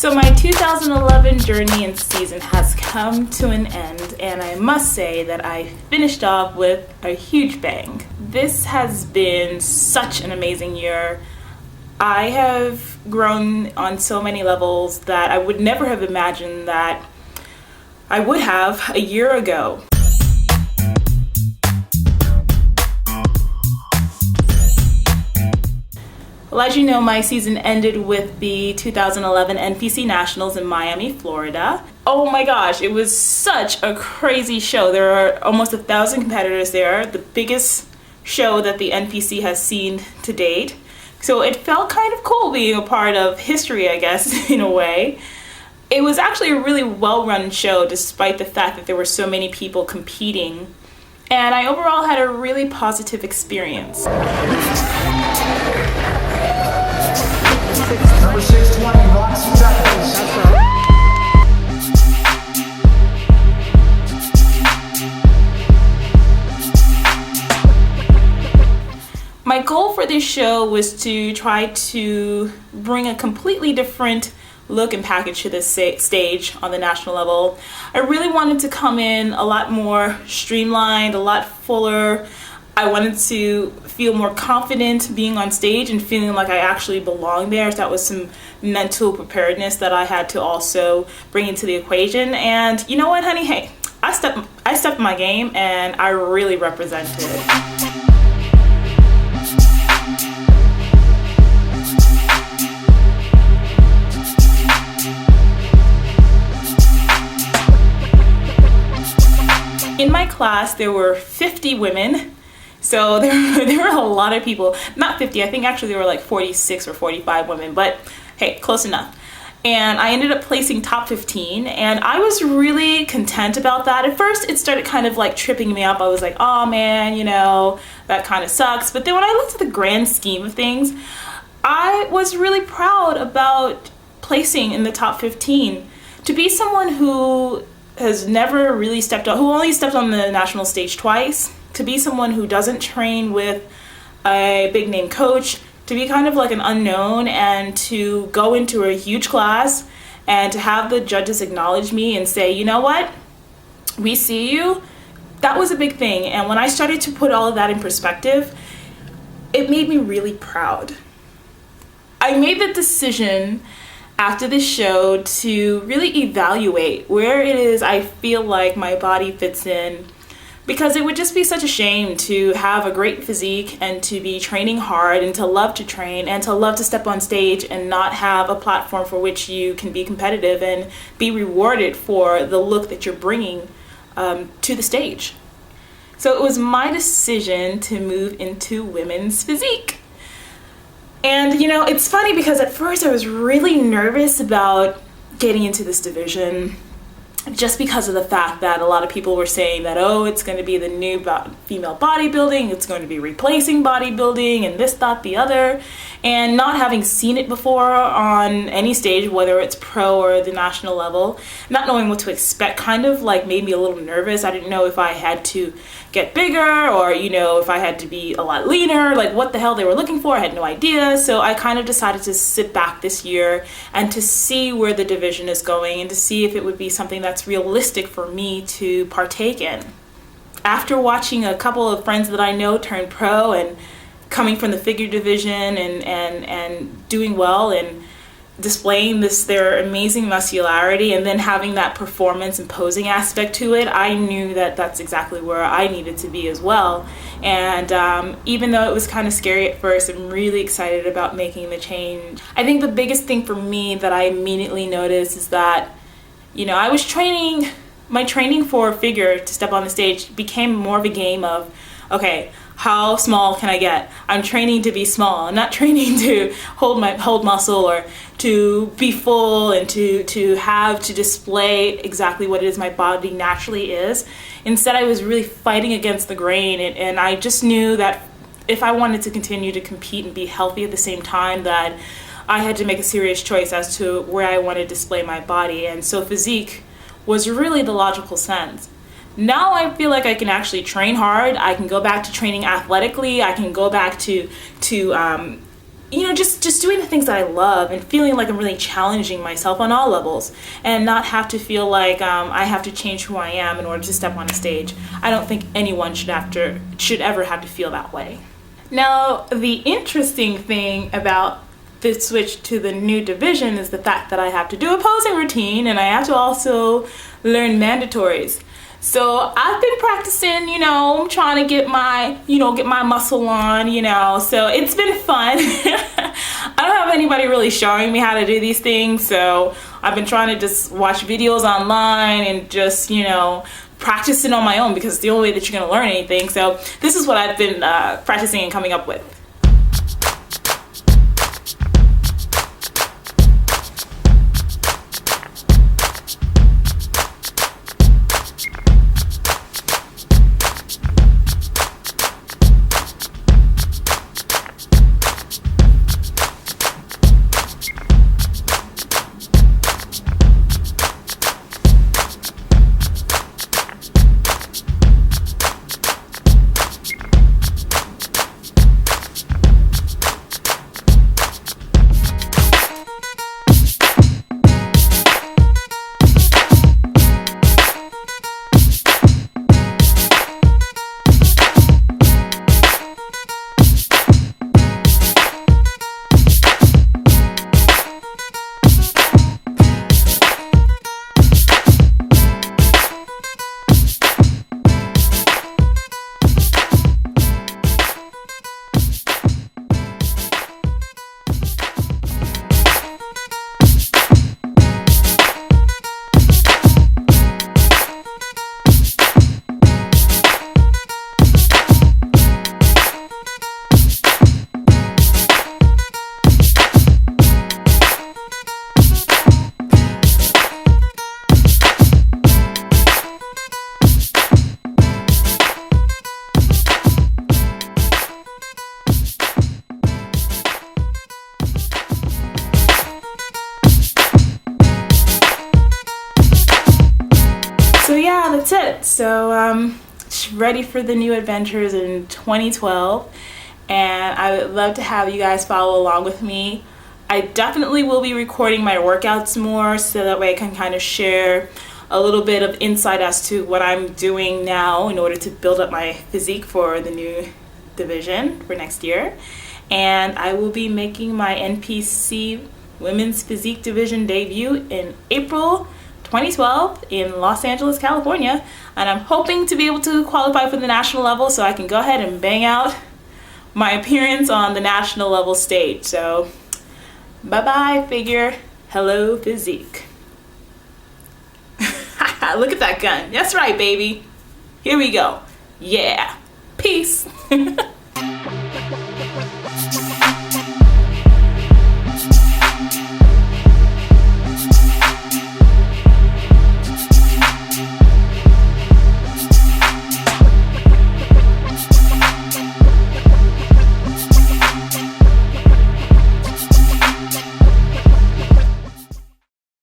So my 2011 journey and season has come to an end, and I must say that I finished off with a huge bang. This has been such an amazing year. I have grown on so many levels that I would never have imagined that I would have a year ago. Well, as you know, my season ended with the 2011 NPC Nationals in Miami, Florida. Oh my gosh, it was such a crazy show. There are almost 1,000 competitors there, the biggest show that the NPC has seen to date. So it felt kind of cool being a part of history, I guess, in a way. It was actually a really well-run show despite the fact that there were so many people competing. And I overall had a really positive experience. Number 620, Roxie Beckles. My goal for this show was to try to bring a completely different look and package to this stage on the national level. I really wanted to come in a lot more streamlined, a lot fuller. I wanted to feel more confident being on stage and feeling like I actually belong there. So that was some mental preparedness that I had to also bring into the equation. And you know what, honey? Hey, I stepped my game and I really represented it. In my class, there were 50 women. So there were a lot of people, not 50, I think actually there were like 46 or 45 women, but hey, close enough. And I ended up placing top 15, and I was really content about that. At first, it started kind of like tripping me up. I was like, oh man, you know, that kind of sucks. But then when I looked at the grand scheme of things, I was really proud about placing in the top 15. To be someone who has never really stepped on, who only stepped on the national stage twice, to be someone who doesn't train with a big name coach, to be kind of like an unknown, and to go into a huge class and to have the judges acknowledge me and say, you know what, we see you, that was a big thing. And when I started to put all of that in perspective, it made me really proud. I made the decision after this show to really evaluate where it is I feel like my body fits in, because it would just be such a shame to have a great physique and to be training hard and to love to train and to love to step on stage and not have a platform for which you can be competitive and be rewarded for the look that you're bringing to the stage. So it was my decision to move into women's physique. And you know, it's funny because at first I was really nervous about getting into this division, just because of the fact that a lot of people were saying that, oh, it's going to be the new female bodybuilding, it's going to be replacing bodybuilding and this, that, the other. And not having seen it before on any stage, whether it's pro or the national level, not knowing what to expect kind of like made me a little nervous. I didn't know if I had to get bigger or, you know, if I had to be a lot leaner, like what the hell they were looking for. I had no idea. So I kind of decided to sit back this year and to see where the division is going and to see if it would be something that's realistic for me to partake in. After watching a couple of friends that I know turn pro and coming from the figure division and doing well and displaying their amazing muscularity and then having that performance and posing aspect to it, I knew that that's exactly where I needed to be as well. And even though it was kind of scary at first, I'm really excited about making the change. I think the biggest thing for me that I immediately noticed is that, you know, my training for figure to step on the stage became more of a game of, okay, how small can I get? I'm training to be small. I'm not training to hold muscle or to be full and to have to display exactly what it is my body naturally is. Instead, I was really fighting against the grain, and I just knew that if I wanted to continue to compete and be healthy at the same time, that I had to make a serious choice as to where I wanted to display my body. And so physique was really the logical sense. Now I feel like I can actually train hard. I can go back to training athletically. I can go back to just doing the things that I love and feeling like I'm really challenging myself on all levels, and not have to feel like I have to change who I am in order to step on a stage. I don't think anyone should ever have to feel that way. Now, the interesting thing about the switch to the new division is the fact that I have to do a posing routine, and I have to also learn mandatories. So I've been practicing, trying to get my muscle on, so it's been fun. I don't have anybody really showing me how to do these things, so I've been trying to just watch videos online and just, practice it on my own, because it's the only way that you're going to learn anything. So this is what I've been practicing and coming up with. So yeah, that's it. So ready for the new adventures in 2012, and I would love to have you guys follow along with me. I definitely will be recording my workouts more, so that way I can kind of share a little bit of insight as to what I'm doing now in order to build up my physique for the new division for next year. And I will be making my NPC Women's Physique Division debut in April 2012 in Los Angeles, California, and I'm hoping to be able to qualify for the national level so I can go ahead and bang out my appearance on the national level stage. So bye bye figure, hello physique. Look at that gun. That's right, baby. Here we go. Yeah. Peace.